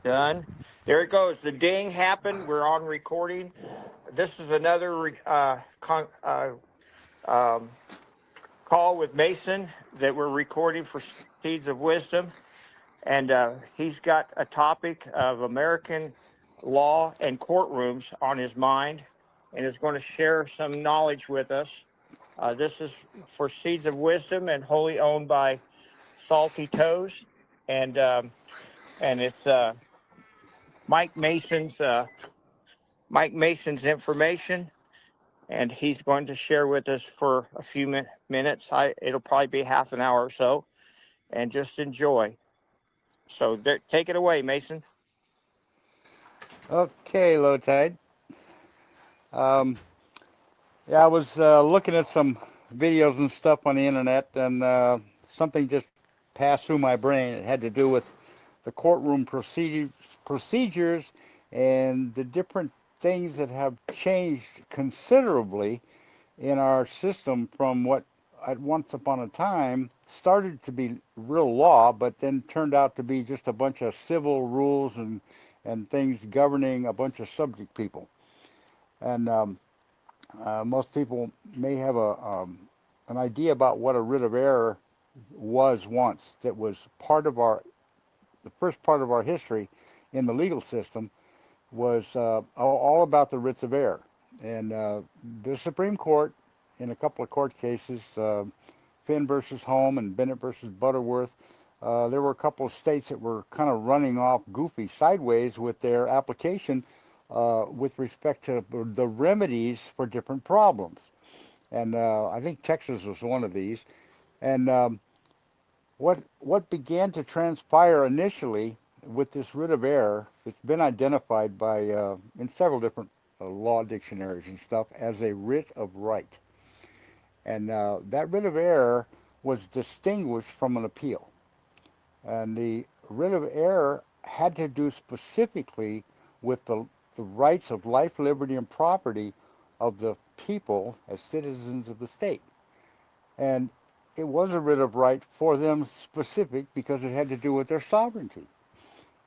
Done. There it goes. The ding happened. We're on recording. This is another um, call with Mason that we're recording for Seeds of Wisdom. And he's got a topic of American law and courtrooms on his mind and is going to share some knowledge with us. This is for Seeds of Wisdom and wholly owned by Salty Toes. And it's Mike Mason's uh, Mike Mason's information, and he's going to share with us for a few minutes. It'll probably be half an hour or so, and just enjoy. So take it away, Mason. Okay, low tide. Um, yeah, I was looking at some videos and stuff on the internet, and something just passed through my brain. It had to do with the courtroom procedures and the different things that have changed considerably in our system from what at once upon a time started to be real law, but then turned out to be just a bunch of civil rules and things governing a bunch of subject people. And most people may have an idea about what a writ of error was once. That was part of the first part of our history in the legal system was all about the writs of error. And the Supreme Court, in a couple of court cases, Finn versus Home and Bennett versus Butterworth, there were a couple of states that were kind of running off goofy sideways with their application with respect to the remedies for different problems. And I think Texas was one of these. And what began to transpire initially with this writ of error, it's been identified by in several different law dictionaries and stuff as a writ of right. And that writ of error was distinguished from an appeal. And the writ of error had to do specifically with the rights of life, liberty, and property of the people as citizens of the state. And it was a writ of right for them specific because it had to do with their sovereignty.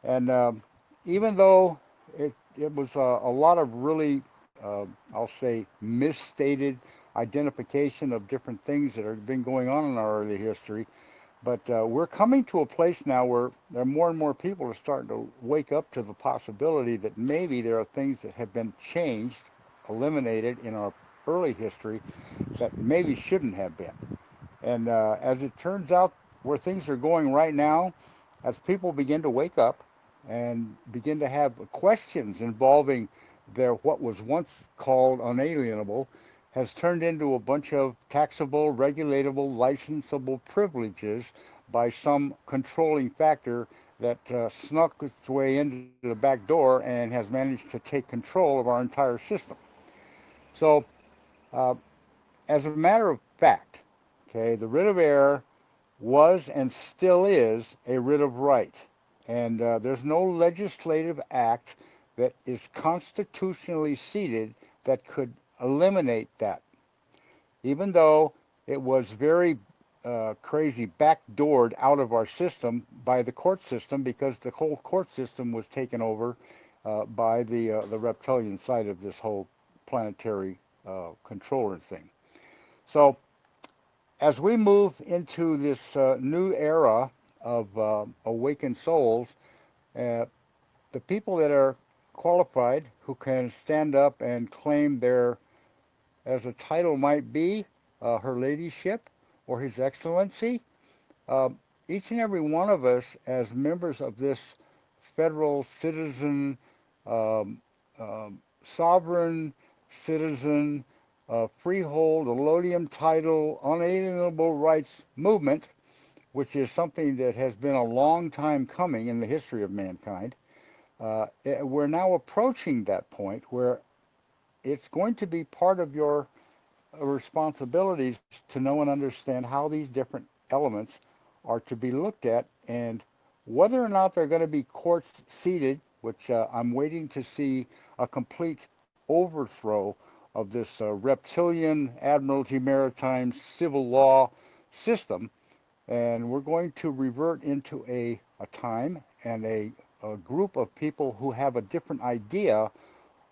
And even though it was a lot of really, I'll say, misstated identification of different things that have been going on in our early history, but we're coming to a place now where there are more and more people are starting to wake up to the possibility that maybe there are things that have been changed, eliminated in our early history that maybe shouldn't have been. And as it turns out, where things are going right now, as people begin to wake up and begin to have questions involving their what was once called unalienable, has turned into a bunch of taxable, regulatable, licensable privileges by some controlling factor that snuck its way into the back door and has managed to take control of our entire system. So, uh, as a matter of fact, okay, the writ of error was and still is a writ of right. And there's no legislative act that is constitutionally seated that could eliminate that, even though it was very crazy backdoored out of our system by the court system because the whole court system was taken over by the reptilian side of this whole planetary controller thing. So as we move into this new era of awakened souls, uh, the people that are qualified, who can stand up and claim their, as a title might be, Her Ladyship or His Excellency, uh, each and every one of us, as members of this federal citizen, um, sovereign citizen, freehold, allodium title, unalienable rights movement, which is something that has been a long time coming in the history of mankind. We're now approaching that point where it's going to be part of your responsibilities to know and understand how these different elements are to be looked at and whether or not they're going to be courts seated, which I'm waiting to see a complete overthrow of this reptilian admiralty maritime civil law system. And we're going to revert into a time and a group of people who have a different idea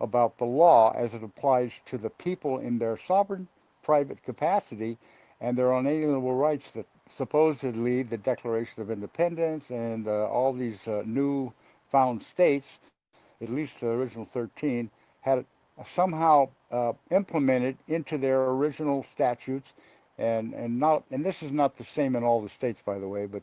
about the law as it applies to the people in their sovereign private capacity and their unalienable rights that supposedly the Declaration of Independence and all these new found states, at least the original 13, had somehow implemented into their original statutes, and this is not the same in all the states, by the way, but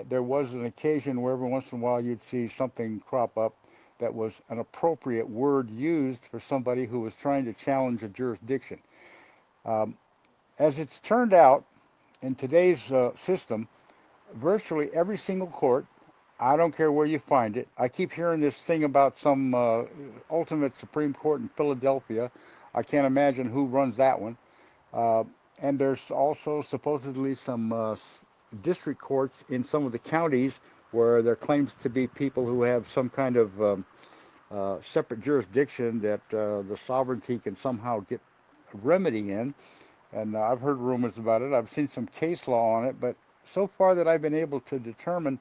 there was an occasion where every once in a while you'd see something crop up that was an appropriate word used for somebody who was trying to challenge a jurisdiction. Um, as it's turned out, in today's system, virtually every single court, I don't care where you find it. I keep hearing this thing about some ultimate Supreme Court in Philadelphia. I can't imagine who runs that one. Uh, and there's also supposedly some district courts in some of the counties where there claims to be people who have some kind of separate jurisdiction that the sovereignty can somehow get a remedy in. And I've heard rumors about it. I've seen some case law on it, but so far that I've been able to determine,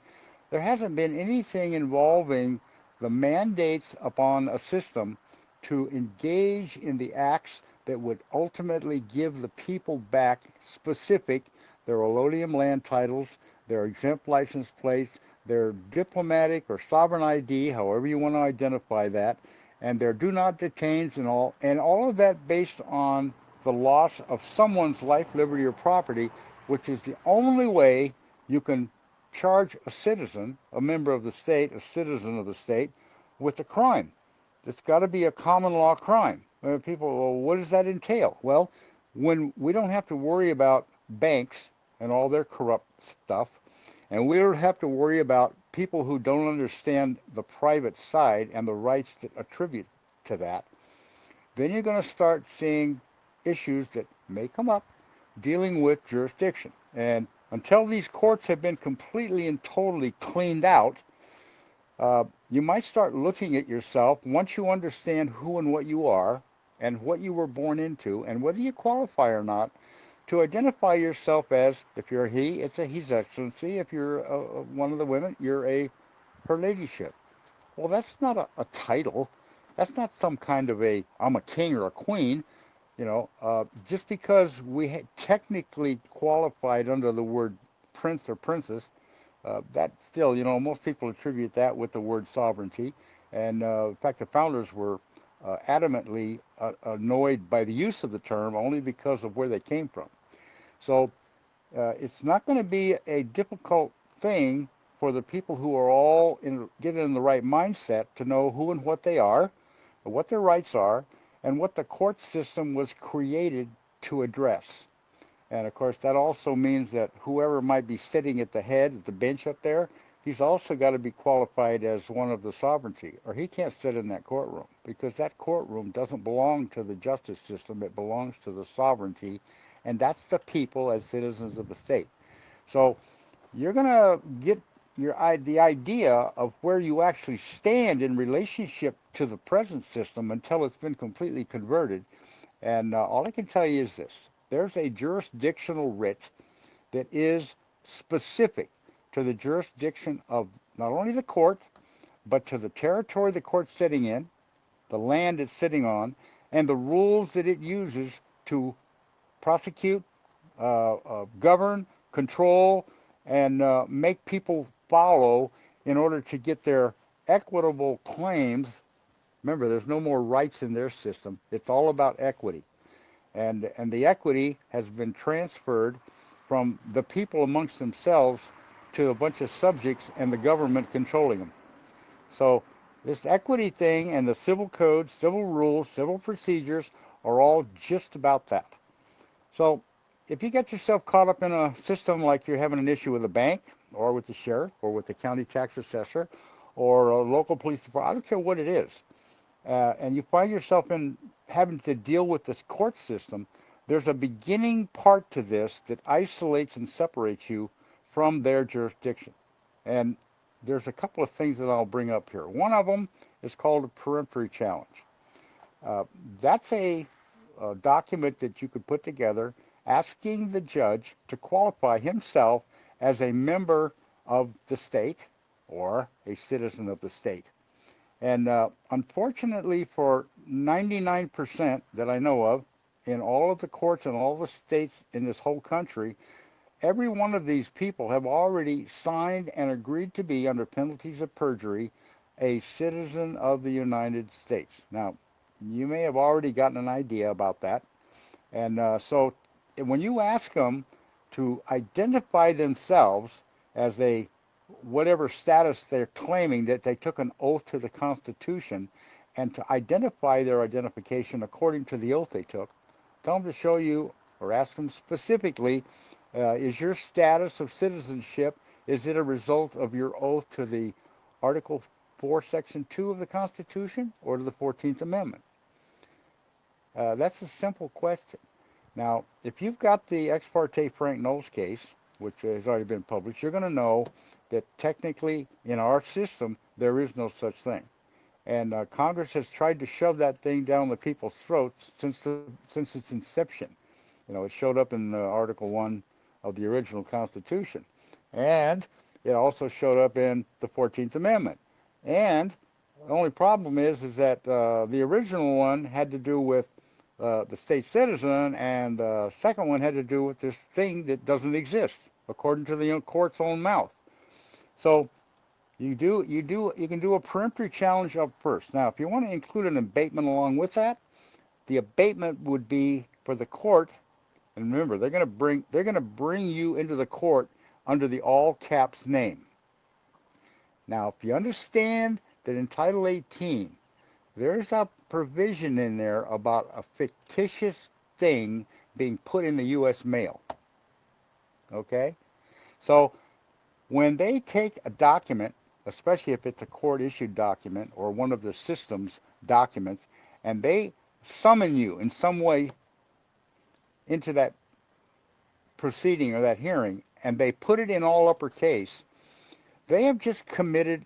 there hasn't been anything involving the mandates upon a system to engage in the acts that would ultimately give the people back specific their allodium land titles, their exempt license plates, their diplomatic or sovereign ID, however you want to identify that, and their do not detains and all of that based on the loss of someone's life, liberty, or property, which is the only way you can charge a citizen, a member of the state, a citizen of the state, with a crime. It's got to be a common law crime. People, well, what does that entail? Well, when we don't have to worry about banks and all their corrupt stuff, and we don't have to worry about people who don't understand the private side and the rights that attribute to that, then you're going to start seeing issues that may come up dealing with jurisdiction. And until these courts have been completely and totally cleaned out, you might start looking at yourself once you understand who and what you are and what you were born into and whether you qualify or not to identify yourself as, if you're a he, it's a His Excellency. If you're one of the women, you're a Her Ladyship. Well, that's not a title. That's not some kind of I'm a king or a queen. Just because we technically qualified under the word prince or princess, that still, most people attribute that with the word sovereignty. And in fact, the founders were adamantly annoyed by the use of the term only because of where they came from. So it's not going to be a difficult thing for the people who are all get in the right mindset to know who and what they are, what their rights are, and what the court system was created to address. And of course, that also means that whoever might be sitting at the head, at the bench up there, he's also got to be qualified as one of the sovereignty, or he can't sit in that courtroom because that courtroom doesn't belong to the justice system. It belongs to the sovereignty, and that's the people as citizens of the state. So you're going to get the idea of where you actually stand in relationship to the present system until it's been completely converted. And all I can tell you is this. There's a jurisdictional writ that is specific to the jurisdiction of not only the court, but to the territory the court's sitting in, the land it's sitting on, and the rules that it uses to prosecute, govern, control, and make people follow in order to get their equitable claims. Remember, there's no more rights in their system. It's all about equity. And the equity has been transferred from the people amongst themselves to a bunch of subjects and the government controlling them. So this equity thing and the civil code, civil rules, civil procedures are all just about that. So if you get yourself caught up in a system like you're having an issue with a bank or with the sheriff or with the county tax assessor or a local police department, I don't care what it is, and you find yourself in having to deal with this court system, there's a beginning part to this that isolates and separates you from their jurisdiction. And there's a couple of things that I'll bring up here. One of them is called a peremptory challenge. Uh, that's a document that you could put together asking the judge to qualify himself as a member of the state or a citizen of the state. And unfortunately, for 99% that I know of, in all of the courts and all the states in this whole country, every one of these people have already signed and agreed to be, under penalties of perjury, a citizen of the United States. Now, you may have already gotten an idea about that. And so when you ask them to identify themselves as a whatever status they're claiming, that they took an oath to the Constitution, and to identify their identification according to the oath they took, tell them to show you, or ask them specifically, is your status of citizenship, is it a result of your oath to the Article 4, Section 2 of the Constitution, or to the 14th Amendment? That's a simple question. Now, if you've got the ex parte Frank Knowles case, which has already been published, you're going to know that technically in our system there is no such thing. And Congress has tried to shove that thing down the people's throats since its inception. You know, it showed up in Article 1 of the original Constitution. And it also showed up in the 14th Amendment. And the only problem is that the original one had to do with the state citizen, and the second one had to do with this thing that doesn't exist, according to the court's own mouth. So you can do a peremptory challenge up first. Now, if you want to include an abatement along with that, the abatement would be for the court. And remember, they're going to bring you into the court under the all caps name. Now, if you understand that in Title 18 there's a provision in there about a fictitious thing being put in the U.S. mail. Okay? So when they take a document, especially if it's a court-issued document or one of the system's documents, and they summon you in some way into that proceeding or that hearing, and they put it in all uppercase, they have just committed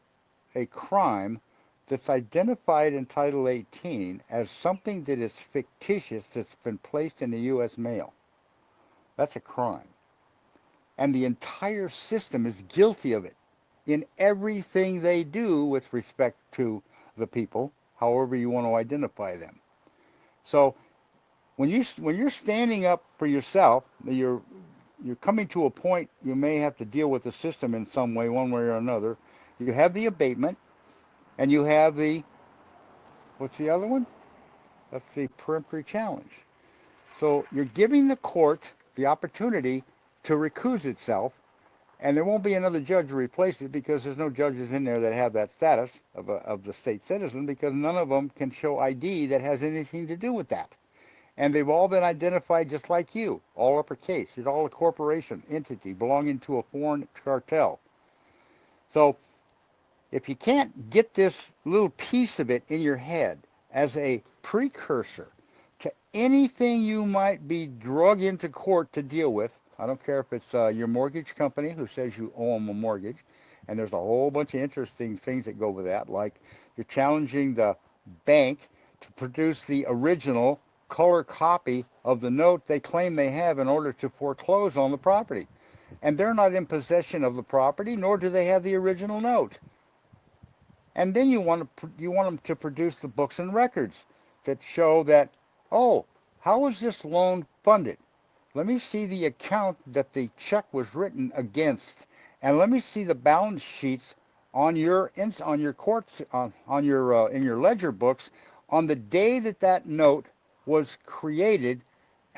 a crime that's identified in Title 18 as something that is fictitious that's been placed in the U.S. mail. That's a crime. And the entire system is guilty of it in everything they do with respect to the people, however you want to identify them. So when you're standing up for yourself, you're coming to a point you may have to deal with the system in some way, one way or another. You have the abatement, and you have the, what's the other one? That's the peremptory challenge. So you're giving the court the opportunity to recuse itself, and there won't be another judge to replace it, because there's no judges in there that have that status of the state citizen, because none of them can show ID that has anything to do with that. And they've all been identified just like you, all uppercase. It's all a corporation, entity, belonging to a foreign cartel. So if you can't get this little piece of it in your head as a precursor to anything you might be drug into court to deal with, I don't care if it's your mortgage company who says you owe them a mortgage, and there's a whole bunch of interesting things that go with that, like you're challenging the bank to produce the original color copy of the note they claim they have in order to foreclose on the property. And they're not in possession of the property, nor do they have the original note. And then you want them to produce the books and records that show that, oh, how was this loan funded? Let me see the account that the check was written against, and let me see the balance sheets on your courts on your in your ledger books on the day that that note was created,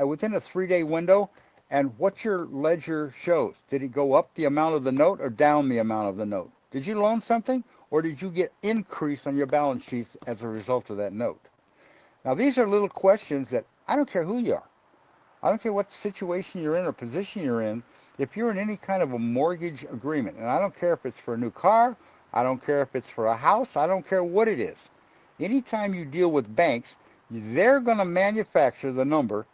within a 3-day window, and what your ledger shows. Did it go up the amount of the note or down the amount of the note? Did you loan something, or did you get increase on your balance sheets as a result of that note? Now, these are little questions that I don't care who you are. I don't care what situation you're in or position you're in. If you're in any kind of a mortgage agreement, and I don't care if it's for a new car, I don't care if it's for a house, I don't care what it is. Anytime you deal with banks, they're going to manufacture the number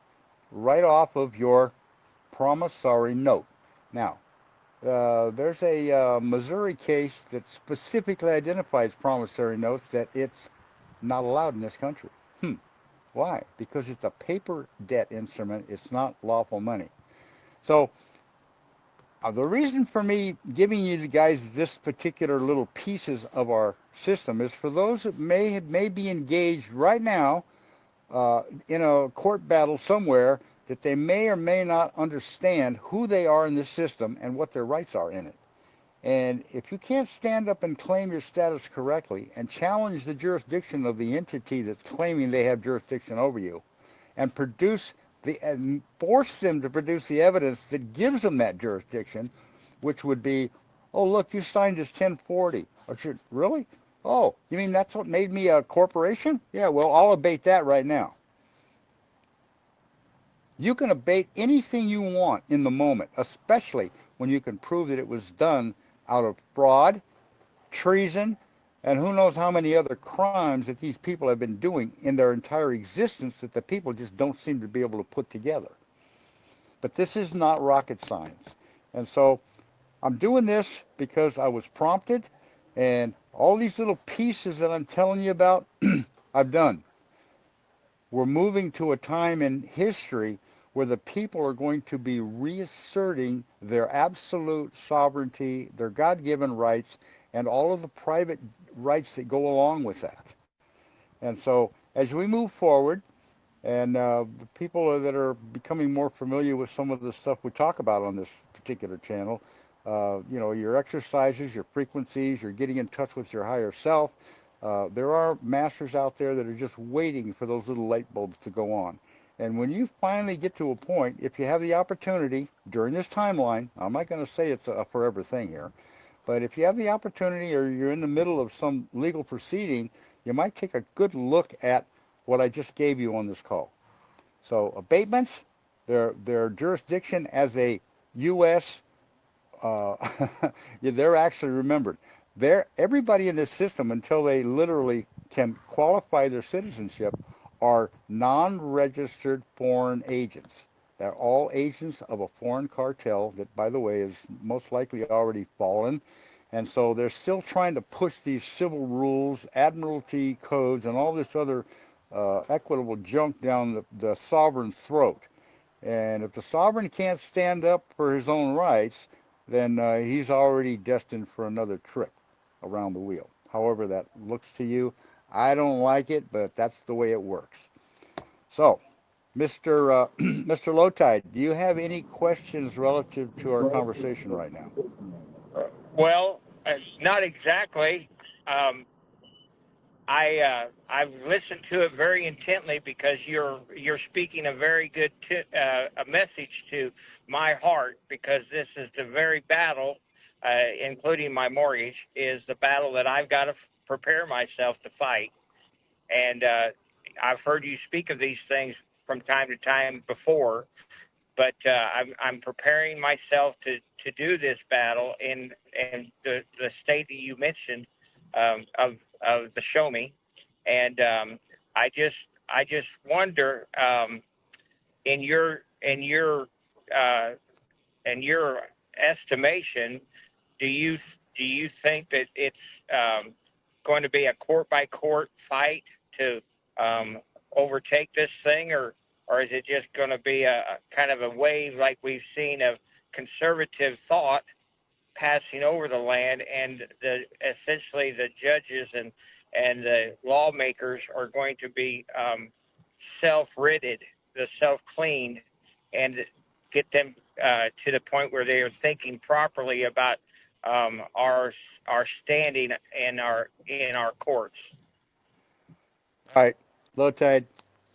right off of your promissory note. Now, there's a Missouri case that specifically identifies promissory notes that it's not allowed in this country. Why? Because it's a paper debt instrument. It's not lawful money. So The reason for me giving you guys this particular little pieces of our system is for those that may be engaged right now in a court battle somewhere that they may or may not understand who they are in this system and what their rights are in it. And if you can't stand up and claim your status correctly and challenge the jurisdiction of the entity that's claiming they have jurisdiction over you, and force them to produce the evidence that gives them that jurisdiction, which would be, oh look, you signed this 1040. Or should, really? Oh, you mean that's what made me a corporation? Yeah, well, I'll abate that right now. You can abate anything you want in the moment, especially when you can prove that it was done out of fraud, treason, and who knows how many other crimes that these people have been doing in their entire existence that the people just don't seem to be able to put together. But this is not rocket science. And so I'm doing this because I was prompted, and all these little pieces that I'm telling you about, I've done. We're moving to a time in history where the people are going to be reasserting their absolute sovereignty, their God given rights, and all of the private rights that go along with that. And so, as we move forward, and the people that are becoming more familiar with some of the stuff we talk about on this particular channel, your exercises, your frequencies, you're getting in touch with your higher self. There are masters out there that are just waiting for those little light bulbs to go on. And when you finally get to a point, if you have the opportunity during this timeline, I'm not going to say it's a forever thing here, but if you have the opportunity or you're in the middle of some legal proceeding, you might take a good look at what I just gave you on this call. So abatements, their jurisdiction as a U.S. Uh, yeah, they're actually remembered. Everybody in this system, until they literally can qualify their citizenship, are non-registered foreign agents. They're all agents of a foreign cartel that, by the way, is most likely already fallen. And so they're still trying to push these civil rules, admiralty codes, and all this other equitable junk down the sovereign's throat. And if the sovereign can't stand up for his own rights, then he's already destined for another trip around the wheel. However that looks to you, I don't like it, but that's the way it works. So, Mr. Mr. Lowtide, do you have any questions relative to our conversation right now? Well, not exactly. Um, I've listened to it very intently because you're speaking a very good a message to my heart, because this is the very battle, including my mortgage, is the battle that I've got to prepare myself to fight. And I've heard you speak of these things from time to time before, but I'm preparing myself to do this battle in the state that you mentioned, of the Show Me. And I just I just wonder, in your uh, in your estimation, do you do you think that it's going to be a court by court fight to um, overtake this thing, or is it just going to be a kind of a wave like we've seen of conservative thought passing over the land, and essentially the judges and the lawmakers are going to be self-ridded, the self-cleaned, and get them to the point where they are thinking properly about our standing in our courts. All right, low tide.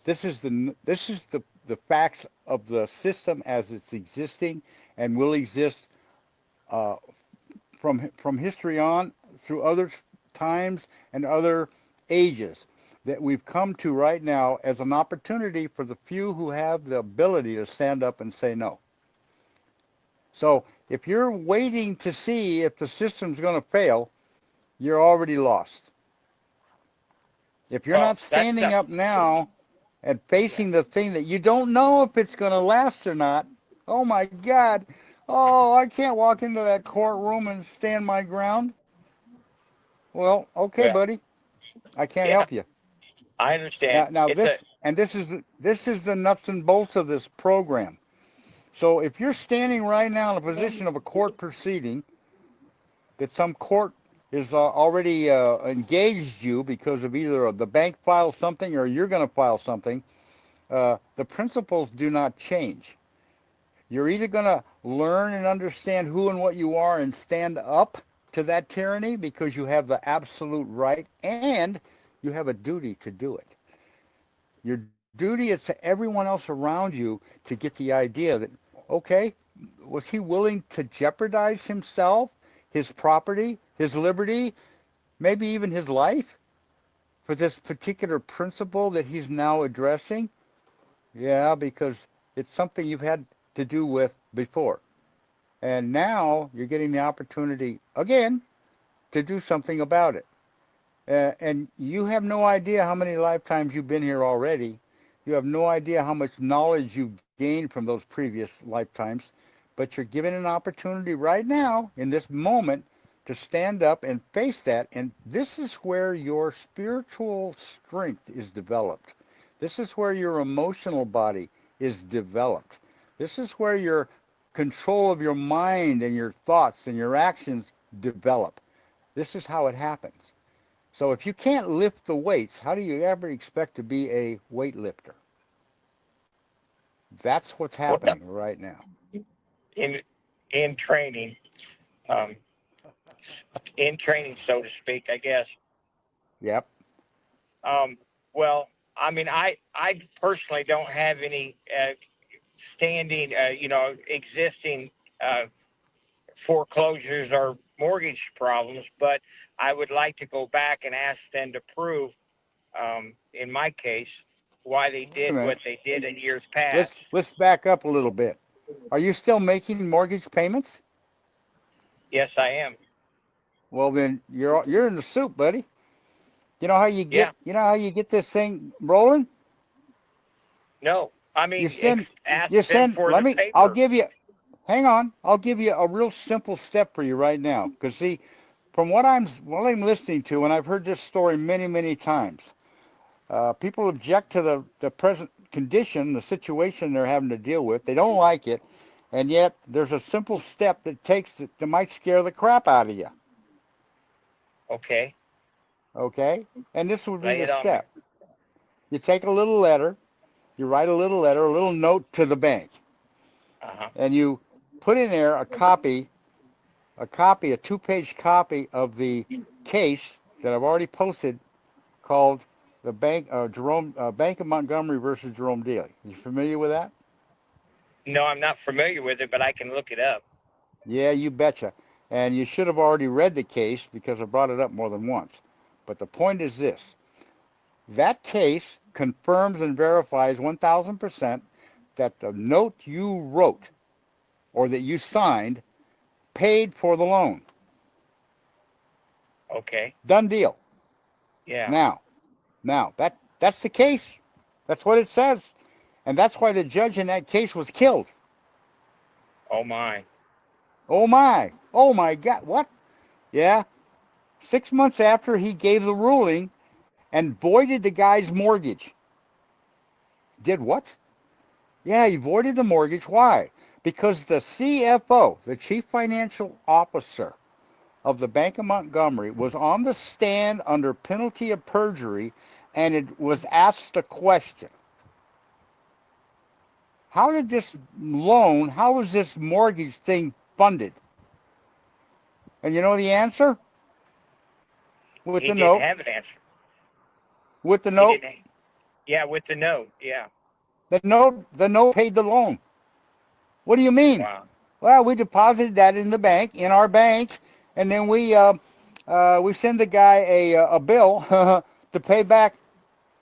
This is the facts of the system as it's existing and will exist uh, from history on through other times and other ages that we've come to right now as an opportunity for the few who have the ability to stand up and say no. So if you're waiting to see if the system's going to fail, you're already lost. If you're Well, not that's standing up now and facing the thing that you don't know if it's going to last or not, oh my God, oh, I can't walk into that courtroom and stand my ground. Well, okay, yeah, buddy, I can't yeah. help you. I Now, understand. now It's a this and this is the nuts and bolts of this program. So if you're standing right now in a position of a court proceeding, that some court is already engaged you because of either the bank filed something or you're going to file something, the principles do not change. You're either going to learn and understand who and what you are and stand up to that tyranny because you have the absolute right and you have a duty to do it. Your duty is to everyone else around you to get the idea that, okay, was he willing to jeopardize himself, his property, his liberty, maybe even his life for this particular principle that he's now addressing? Yeah, because it's something you've had to do with before. And now you're getting the opportunity again to do something about it. And you have no idea how many lifetimes you've been here already. You have no idea how much knowledge you've gained from those previous lifetimes. But you're given an opportunity right now, in this moment, to stand up and face that. And this is where your spiritual strength is developed. This is where your emotional body is developed. This is where your control of your mind and your thoughts and your actions develop. This is how it happens. So if you can't lift the weights, how do you ever expect to be a weightlifter? That's what's Well, happening right now. in in training, um, in training, so to speak, I guess. Yep. Um, well, I mean, I personally don't have any standing, existing uh, foreclosures or mortgage problems, but I would like to go back and ask them to prove, in my case, why they Wait a did minute. what they did in years past. Let's back up a little bit. Are you still making mortgage payments? Yes, I am. Well, then you're in the soup, buddy. Yeah. You know how you get this thing rolling? No, I You mean, send ask you them send for let the me I'll paper. give you hang on. I'll give you a real simple step for you right now. Because see, from what I'm listening to, and I've heard this story many, many times, people object to the present condition, the situation they're having to deal with. They don't like it, and yet there's a simple step that might scare the crap out of you. Okay, Okay, and this would be lay the it on me. step. You take a little letter, you write a little letter, a little note to the bank, Uh huh. and you put in there a two-page copy of the case that I've already posted called the Bank of Montgomery versus Jerome Daly. You familiar with that? No, I'm not familiar with it, but I can look it up. Yeah, you betcha. And you should have already read the case because I brought it up more than once. But the point is this: that case confirms and verifies 1,000% that the note you wrote or that you signed paid for the loan. Okay. Done deal. Yeah. Now, that's the case. That's what it says. And that's why the judge in that case was killed. Oh my. Oh my. Oh my God. What? Yeah. 6 months after he gave the ruling and voided the guy's mortgage. Did what? Yeah, he voided the mortgage. Why? Because the CFO, the chief financial officer of the Bank of Montgomery, was on the stand under penalty of perjury, and it was asked the question: how did this loan, how was this mortgage thing funded? And you know the answer? With He the didn't note. have an answer. With the He note. didn't. Yeah, with the note. Yeah. The note paid the loan. What do you mean? Wow. Well, we deposited that in our bank, and then we send the guy a bill to pay back.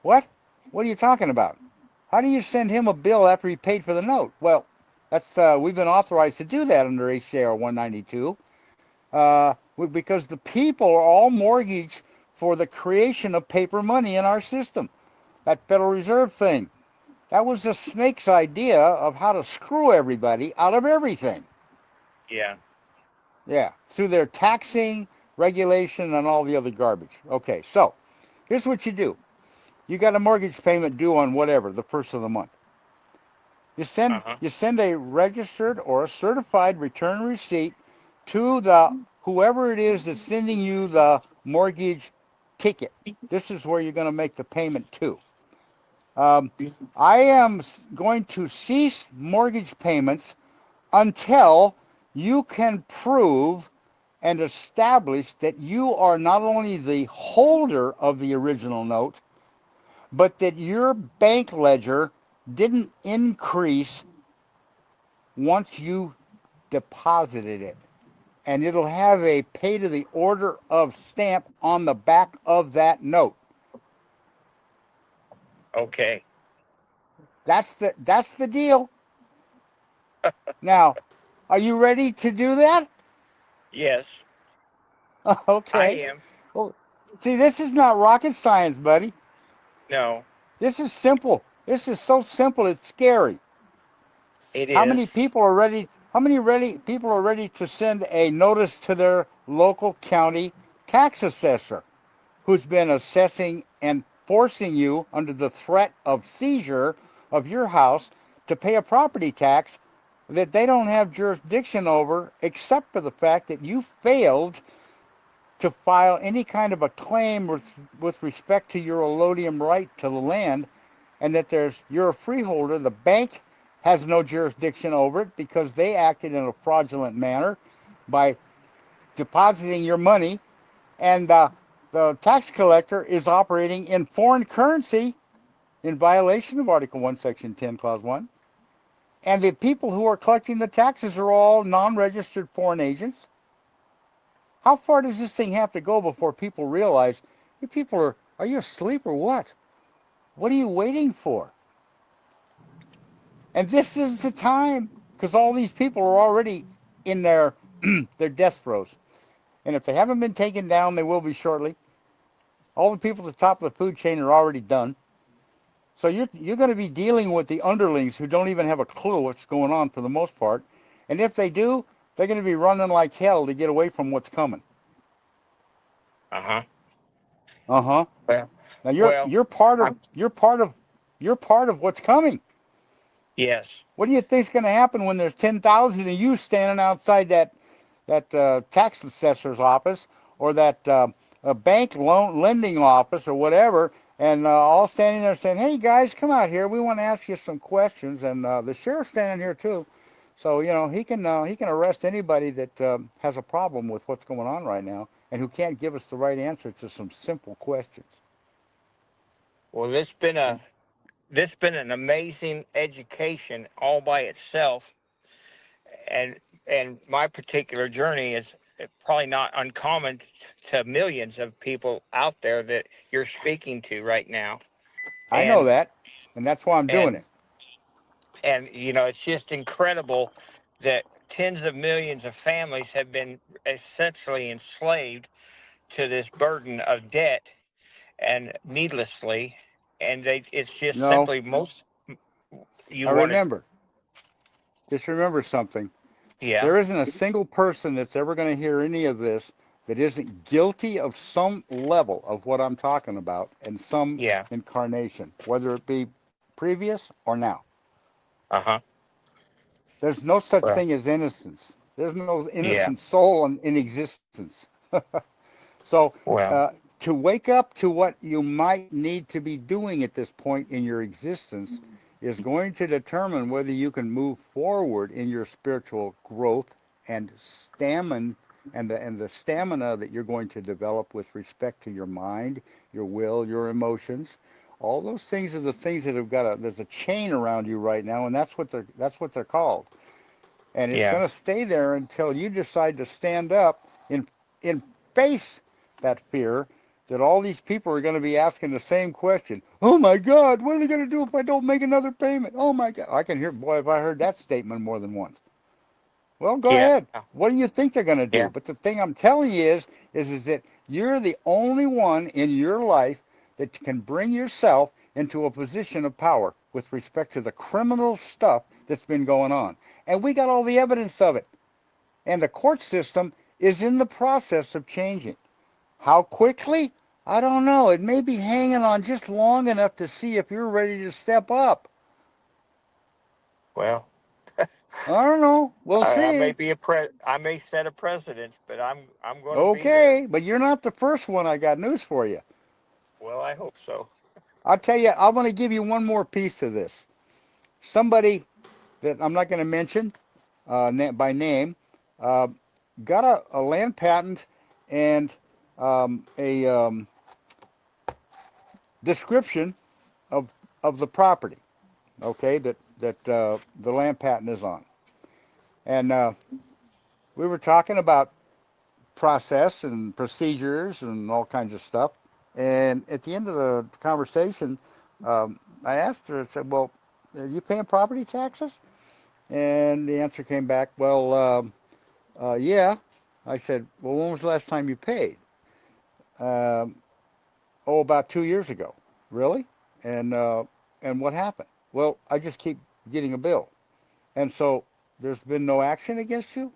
What? What are you talking about? How do you send him a bill after he paid for the note? Well, that's we've been authorized to do that under HCR 192 because the people are all mortgaged for the creation of paper money in our system. That Federal Reserve thing. That was the snake's idea of how to screw everybody out of everything. Yeah. Yeah, through their taxing, regulation, and all the other garbage. Okay, so here's what you do. You got a mortgage payment due on whatever, the first of the month. Uh-huh. You send a registered or a certified return receipt to the whoever it is that's sending you the mortgage ticket. This is where you're going to make the payment to. Um, I am going to cease mortgage payments until you can prove and establish that you are not only the holder of the original note, but that your bank ledger didn't increase once you deposited it. And it'll have a pay to the order of stamp on the back of that note. Okay. That's the deal. Now, are you ready to do that? Yes, I Okay. am. Well, see, this is not rocket science, buddy. No, This is simple. This is so simple it's scary. it How is. many people are ready? How many ready people are ready to send a notice to their local county tax assessor who's been assessing and forcing you under the threat of seizure of your house to pay a property tax that they don't have jurisdiction over except for the fact that you failed to file any kind of a claim with respect to your allodium right to the land, and that you're a freeholder. The bank has no jurisdiction over it because they acted in a fraudulent manner by depositing your money, and the tax collector is operating in foreign currency in violation of Article 1, Section 10, Clause 1. And the people who are collecting the taxes are all non-registered foreign agents. How far does this thing have to go before people realize, you people are you asleep or what? What are you waiting for? And this is the time, because all these people are already in their death throes. And if they haven't been taken down, they will be shortly. All the people at the top of the food chain are already done. So you're going to be dealing with the underlings who don't even have a clue what's going on for the most part. And if they do, they're going to be running like hell to get away from what's coming. Uh-huh. Uh-huh. Well, Now you're well, you're part of I'm, you're part of you're part of what's coming. yes. What do you think's going to happen when there's 10,000 of you standing outside that tax assessor's office or that a bank loan lending office or whatever, and all standing there saying, "Hey guys, come out here. We want to ask you some questions." And the sheriff's standing here too, so he can arrest anybody that has a problem with what's going on right now and who can't give us the right answer to some simple questions. Well, this been an amazing education all by itself, and my particular journey is probably not uncommon to millions of people out there that you're speaking to right now. I know And that, and that's why I'm doing and it. it's just incredible that tens of millions of families have been essentially enslaved to this burden of debt and needlessly, and it's just No, simply most you I want to. remember. Just remember something. Yeah, There isn't a single person that's ever going to hear any of this that isn't guilty of some level of what I'm talking about in some yeah, incarnation, whether it be previous or now. uh-huh. There's no such Well, thing as innocence. There's no yeah, innocent soul in existence. So, well, to wake up to what you might need to be doing at this point in your existence is going to determine whether you can move forward in your spiritual growth and stamina and the stamina that you're going to develop with respect to your mind, your will, your emotions. All those things are the things that have got there's a chain around you right now, and that's what they're called. And it's yeah, going to stay there until you decide to stand up and face that fear that all these people are going to be asking the same question. Oh my God, what are they going to do if I don't make another payment? Oh my God. I can hear, boy, if I heard that statement more than once. Well, go yeah, ahead. What do you think they're going to do? yeah, But the thing I'm telling you is that you're the only one in your life that can bring yourself into a position of power with respect to the criminal stuff that's been going on. And we got all the evidence of it. And the court system is in the process of changing. How quickly? I don't know. It may be hanging on just long enough to see if you're ready to step up. Well, I don't know. We'll I may see. be I may set a precedent, but I'm going to be there. Okay, but you're not the first one. I got news for you. Well, I hope so. I'll tell you, I want to give you one more piece to this. Somebody that I'm not going to mention by name uh, got a land patent and a description of the property. Okay, that the land patent is on, and we were talking about process and procedures and all kinds of stuff. And at the end of the conversation, I asked her, I said, "Well, are you paying property taxes?" And the answer came back, "Well, yeah." I said, "Well, when was the last time you paid?" Um, oh, about 2 years ago. Really? And what happened? Well, I just keep getting a bill. And so there's been no action against you?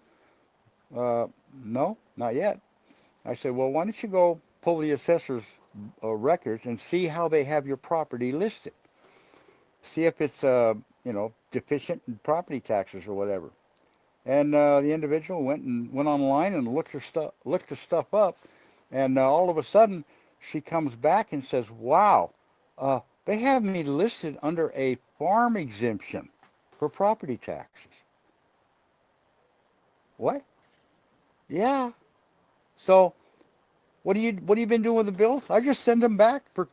Uh, no, not yet. I said, well, why don't you go pull the assessor's records and see how they have your property listed? See if it's, deficient in property taxes or whatever. And the individual went online and looked the stuff up, and all of a sudden she comes back and says, "Wow, they have me listed under a farm exemption for property taxes." What? Yeah. So what do you been doing with the bills? I just send them back for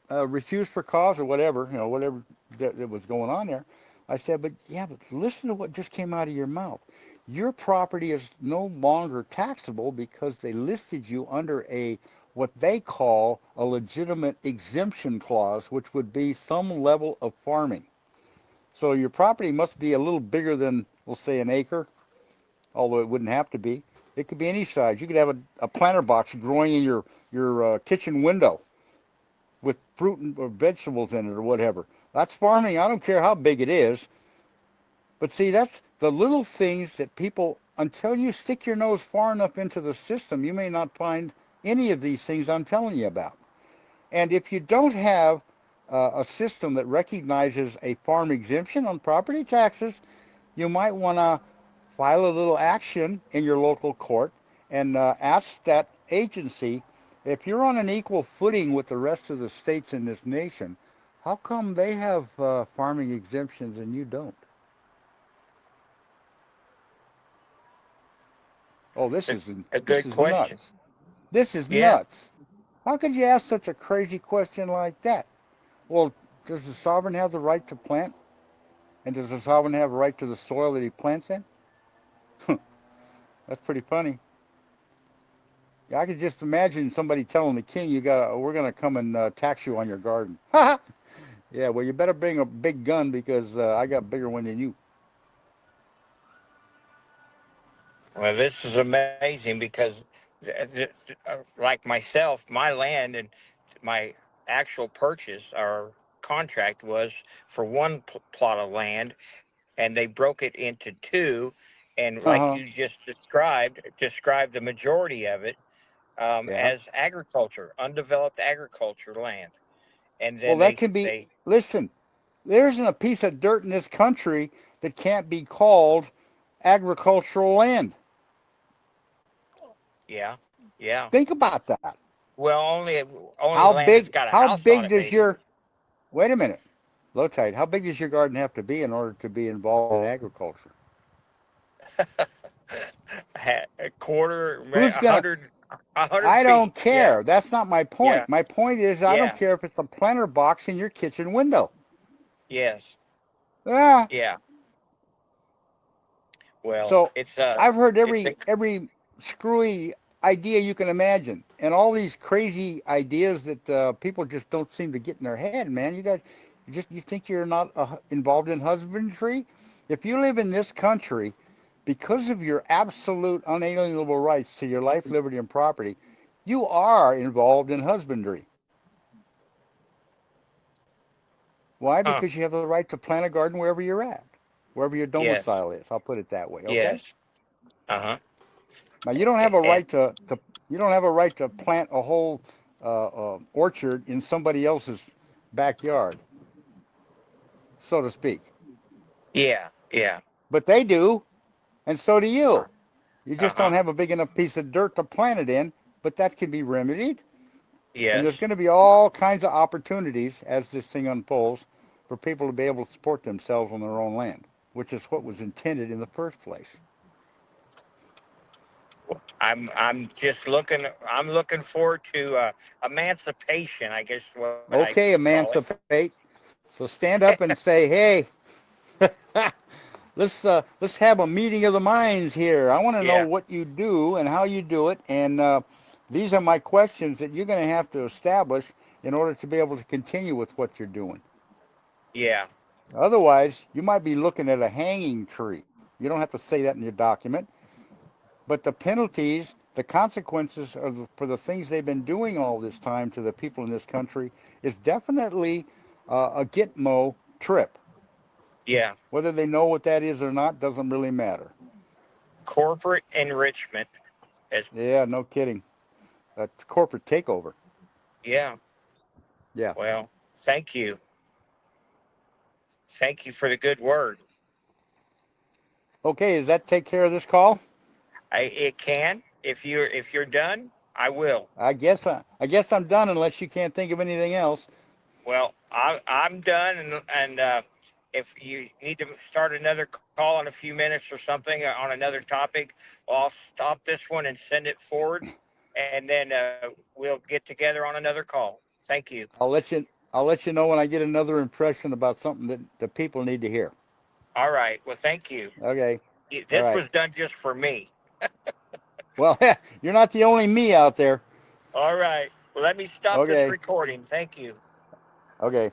refused for cause or whatever, whatever that was going on there. I said, but yeah, but listen to what just came out of your mouth. Your property is no longer taxable because they listed you under a what they call a legitimate exemption clause, which would be some level of farming. So your property must be a little bigger than, we'll say, an acre, although it wouldn't have to be. It could be any size. You could have a planter box growing in your kitchen window with fruit or vegetables in it or whatever. That's farming. I don't care how big it is. But see, that's the little things that people, until you stick your nose far enough into the system, you may not find any of these things I'm telling you about. And if you don't have a system that recognizes a farm exemption on property taxes, you might want to file a little action in your local court and ask that agency, if you're on an equal footing with the rest of the states in this nation, how come they have farming exemptions and you don't? Oh, It's a this good is question. nuts. This is Yeah. nuts. How could you ask such a crazy question like that? Well, does the sovereign have the right to plant? And does the sovereign have a right to the soil that he plants in? That's pretty funny. Yeah, I could just imagine somebody telling the king, we're gonna come and tax you on your garden." Yeah, well, you better bring a big gun because I got a bigger one than you. Well, this is amazing because, like myself, my land and my actual purchase or contract was for one plot of land, and they broke it into two, and Uh like huh. you just described the majority of it Yeah. as agriculture, undeveloped agriculture land, and Well, then that can be. they Listen, there isn't a piece of dirt in this country that can't be called agricultural land. yeah, yeah. Think about that. Well, only land that's got a How house on big it, does maybe. your, wait a minute, low tide, how big does your garden have to be in order to be involved in agriculture? A quarter, Who's gonna, 100 I feet. don't Yeah, care. That's not my yeah, point. My point is, I don't yeah, care if it's a planter box in your kitchen window. yes, Yeah. yeah. Well, So I've heard it's a, every screwy idea you can imagine, and all these crazy ideas that people just don't seem to get in their head. Man, you think you're not involved in husbandry? If you live in this country, because of your absolute unalienable rights to your life, liberty, and property, you are involved in husbandry. Why? huh? Because you have the right to plant a garden wherever you're at, wherever your Yes, domicile is. I'll put it that way. Okay. yes. Uh huh. Now you don't have a And right to you don't have a right to plant a whole orchard in somebody else's backyard, so to speak. Yeah. Yeah. But they do, and so do you. You Uh just don't huh. have a big enough piece of dirt to plant it in, but that can be remedied. And Yes. there's going to be all kinds of opportunities as this thing unfolds for people to be able to support themselves on their own land, which is what was intended in the first place. I'm just looking. I'm looking forward to emancipation. I guess what I Okay, call it. emancipate. So stand up and say, "Hey, let's have a meeting of the minds here. I want to know Yeah. what you do and how you do it, and these are my questions that you're going to have to establish in order to be able to continue with what you're doing. Yeah. Otherwise, you might be looking at a hanging tree. You don't have to say that in your document, but the penalties, the consequences for the things they've been doing all this time to the people in this country is definitely a Gitmo trip. Yeah. Whether they know what that is or not doesn't really matter. Corporate enrichment. As Yeah, no kidding. That's corporate takeover. yeah. Yeah. Well, thank you. Thank you for the good word. Okay, does that take care of this call? It can. If you're done, I will. I guess I'm done unless you can't think of anything else. Well, I'm done, and if you need to start another call in a few minutes or something on another topic, well, I'll stop this one and send it forward, and then we'll get together on another call. Thank you. I'll let you know when I get another impression about something that the people need to hear. All right. Well, thank you. Okay. All This right. was done just for me. Well, you're not the only me out there. All right. Well, let me stop this Okay. recording. Thank you. Okay.